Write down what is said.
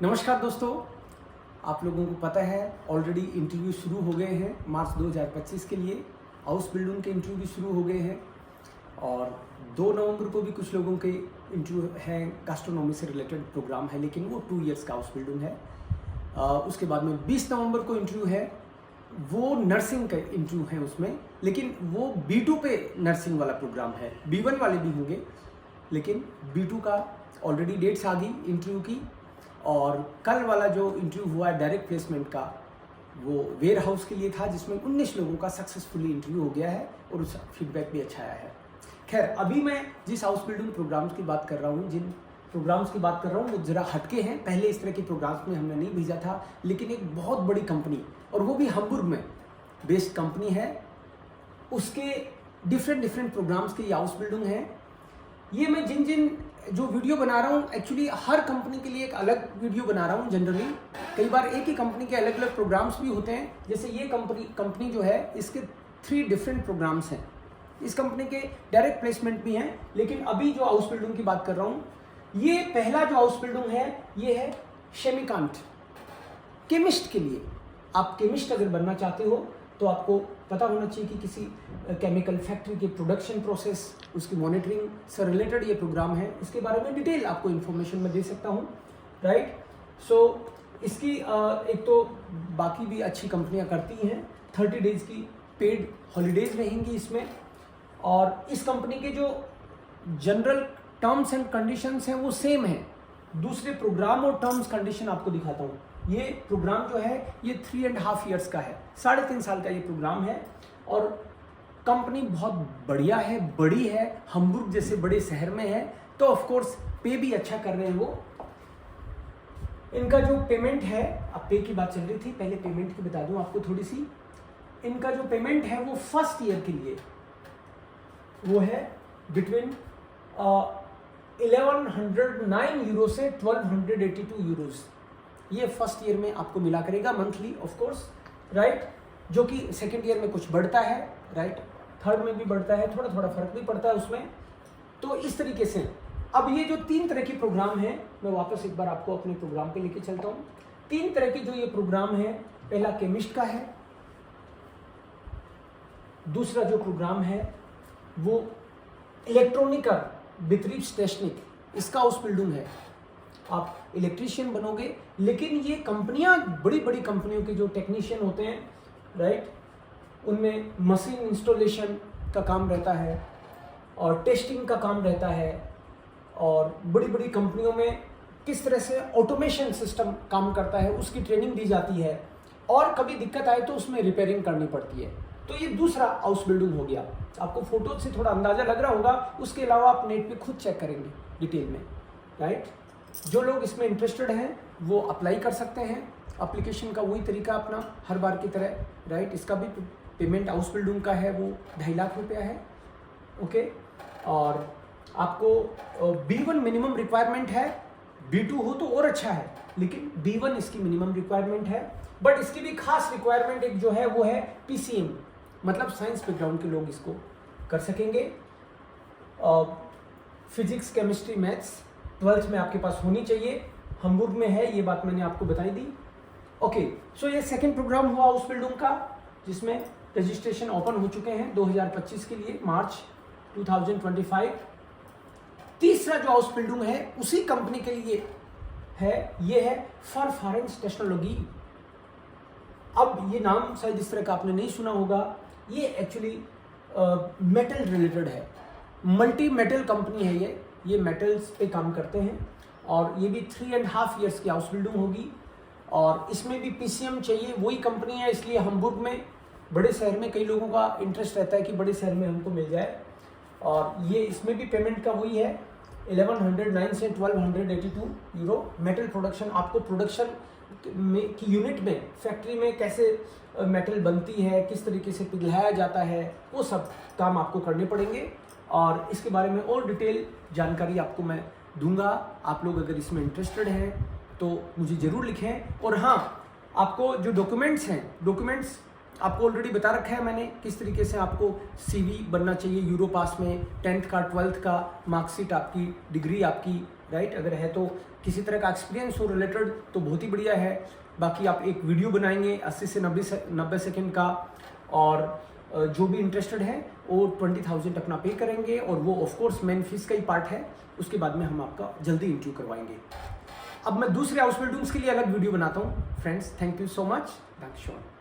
नमस्कार दोस्तों, आप लोगों को पता है ऑलरेडी इंटरव्यू शुरू हो गए हैं मार्च 2025 के लिए। हाउस बिल्डिंग के इंटरव्यू भी शुरू हो गए हैं और 2 नवंबर को भी कुछ लोगों के इंटरव्यू हैं। गास्ट्रोनॉमी से रिलेटेड प्रोग्राम है लेकिन वो 2 इयर्स का हाउस बिल्डिंग है। उसके बाद में 20 नवंबर को इंटरव्यू है, वो नर्सिंग का इंटरव्यू है उसमें, लेकिन वो B2 पे नर्सिंग वाला प्रोग्राम है। B1 वाले भी होंगे लेकिन B2 का ऑलरेडी डेट्स आ गई इंटरव्यू की। और कल वाला जो इंटरव्यू हुआ है डायरेक्ट प्लेसमेंट का, वो वेयर हाउस के लिए था जिसमें 19 लोगों का सक्सेसफुली इंटरव्यू हो गया है और उसका फीडबैक भी अच्छा आया है। खैर, अभी मैं जिस हाउस बिल्डिंग प्रोग्राम्स की बात कर रहा हूँ, जिन प्रोग्राम्स की बात कर रहा हूँ वो ज़रा हटके हैं। पहले इस तरह के प्रोग्राम्स में हमने नहीं भेजा था, लेकिन एक बहुत बड़ी कंपनी और वो भी हम्बुर्ग में बेस्ड कंपनी है, उसके डिफरेंट प्रोग्राम्स के ये हाउस बिल्डिंग है। ये मैं जिन जो वीडियो बना रहा हूँ, एक्चुअली हर कंपनी के लिए एक अलग वीडियो बना रहा हूँ। जनरली कई बार एक ही कंपनी के अलग अलग प्रोग्राम्स भी होते हैं। जैसे ये कंपनी जो है, इसके 3 डिफरेंट प्रोग्राम्स हैं। इस कंपनी के डायरेक्ट प्लेसमेंट भी हैं, लेकिन अभी जो हाउस बिल्डिंग की बात कर रहा हूँ, ये पहला जो हाउस बिल्डिंग है ये है शेमिकांट, केमिस्ट के लिए। आप केमिस्ट अगर बनना चाहते हो तो आपको पता होना चाहिए कि किसी केमिकल फैक्ट्री के प्रोडक्शन प्रोसेस, उसकी मॉनिटरिंग से रिलेटेड ये प्रोग्राम है। इसके बारे में डिटेल आपको इन्फॉर्मेशन मैं दे सकता हूँ, राइट। सो इसकी एक तो बाकी भी अच्छी कंपनियाँ करती हैं। 30 डेज की पेड हॉलीडेज रहेंगी इसमें। और इस कंपनी के जो जनरल टर्म्स एंड कंडीशंस हैं वो सेम हैं। दूसरे प्रोग्राम और टर्म्स कंडीशन आपको दिखाता हूँ। ये प्रोग्राम जो है ये 3.5 इयर्स का है, 3.5 साल का ये प्रोग्राम है। और कंपनी बहुत बढ़िया है, बड़ी है, हम्बुर्ग जैसे बड़े शहर में है, तो ऑफ कोर्स पे भी अच्छा कर रहे हैं वो। इनका जो पेमेंट है, अब पे की बात चल रही थी, पहले पेमेंट की बता दूं आपको थोड़ी सी। इनका जो पेमेंट है वो फर्स्ट ईयर के लिए वो है बिटवीन 1109 यूरो से 1282 यूरोज। ये फर्स्ट ईयर में आपको मिला करेगा मंथली, ऑफ कोर्स, राइट। जो कि सेकेंड ईयर में कुछ बढ़ता है, राइट, थर्ड में भी बढ़ता है, थोड़ा थोड़ा फर्क भी पड़ता है उसमें। तो इस तरीके से अब ये जो 3 तरह के प्रोग्राम हैं, मैं वापस एक बार आपको अपने प्रोग्राम पे लेके चलता हूँ। 3 तरह के जो ये प्रोग्राम है, पहला केमिस्ट का है, दूसरा जो प्रोग्राम है वो इलेक्ट्रॉनिकल बित्रीब्सटेचनिक, इसका हाउस बिल्डिंग है। आप इलेक्ट्रीशियन बनोगे, लेकिन ये कंपनियां बड़ी बड़ी कंपनियों के जो टेक्नीशियन होते हैं, राइट, उनमें मशीन इंस्टॉलेशन का काम रहता है और टेस्टिंग का काम रहता है। और बड़ी बड़ी कंपनियों में किस तरह से ऑटोमेशन सिस्टम काम करता है उसकी ट्रेनिंग दी जाती है। और कभी दिक्कत आए तो उसमें रिपेयरिंग करनी पड़ती है। तो ये दूसरा हाउस बिल्डिंग हो गया। आपको फोटो से थोड़ा अंदाजा लग रहा होगा, उसके अलावा आप नेट पे खुद चेक करेंगे डिटेल में, राइट। जो लोग इसमें इंटरेस्टेड हैं वो अप्लाई कर सकते हैं। एप्लीकेशन का वही तरीका अपना हर बार की तरह, राइट। इसका भी पेमेंट हाउस बिल्डिंग का है वो 2.5 लाख रुपया है, ओके। और आपको B1 मिनिमम रिक्वायरमेंट है, B2 हो तो और अच्छा है, लेकिन B1 इसकी मिनिमम रिक्वायरमेंट है। बट इसकी भी खास रिक्वायरमेंट एक जो है वो है PCM, मतलब साइंस बैकग्राउंड के लोग इसको कर सकेंगे। फिजिक्स, केमिस्ट्री, मैथ्स 12th में आपके पास होनी चाहिए। हम्बुर्ग में है, ये बात मैंने आपको बताई दी, ओके। सो ये सेकंड प्रोग्राम हुआ हाउस बिल्डिंग का, जिसमें रजिस्ट्रेशन ओपन हो चुके हैं 2025 के लिए, मार्च 2025। तीसरा जो हाउस बिल्डिंग है उसी कंपनी के लिए है, ये है फॉरेंस टेक्नोलॉजी। अब ये नाम शायद इस तरह का आपने नहीं सुना होगा। ये एक्चुअली मेटल रिलेटेड है, मल्टी मेटल कंपनी है ये मेटल्स पे काम करते हैं। और ये भी 3.5 इयर्स की हाउस बिल्डिंग होगी। और इसमें भी PCM चाहिए, वही कंपनी है, इसलिए हम्बुर्ग में, बड़े शहर में कई लोगों का इंटरेस्ट रहता है कि बड़े शहर में हमको मिल जाए। और ये इसमें भी पेमेंट का वही है, 1109 से 1282 यूरो। मेटल प्रोडक्शन, आपको प्रोडक्शन में की यूनिट में, फैक्ट्री में कैसे मेटल बनती है, किस तरीके से पिघलाया जाता है, वो सब काम आपको करने पड़ेंगे। और इसके बारे में और डिटेल जानकारी आपको मैं दूंगा। आप लोग अगर इसमें इंटरेस्टेड हैं तो मुझे ज़रूर लिखें। और हाँ, आपको जो डॉक्यूमेंट्स हैं, डॉक्यूमेंट्स आपको ऑलरेडी बता रखा है मैंने किस तरीके से आपको CV बनना चाहिए यूरो पास में, 10th का, 12th का, मार्कशीट आपकी, डिग्री आपकी, राइट। अगर है तो किसी तरह का एक्सपीरियंस हो रिलेटेड तो बहुत ही बढ़िया है। बाकी आप एक वीडियो बनाएंगे 80 से 90 सेकेंड का, और जो भी इंटरेस्टेड है वो 20,000 अपना पे करेंगे, और वो ऑफ कोर्स मेन फीस का ही पार्ट है। उसके बाद में हम आपका जल्दी इंटरव्यू करवाएंगे। अब मैं दूसरे हाउस बिल्डिंग्स के लिए अलग वीडियो बनाता हूँ friends. Thank you so much. That's all.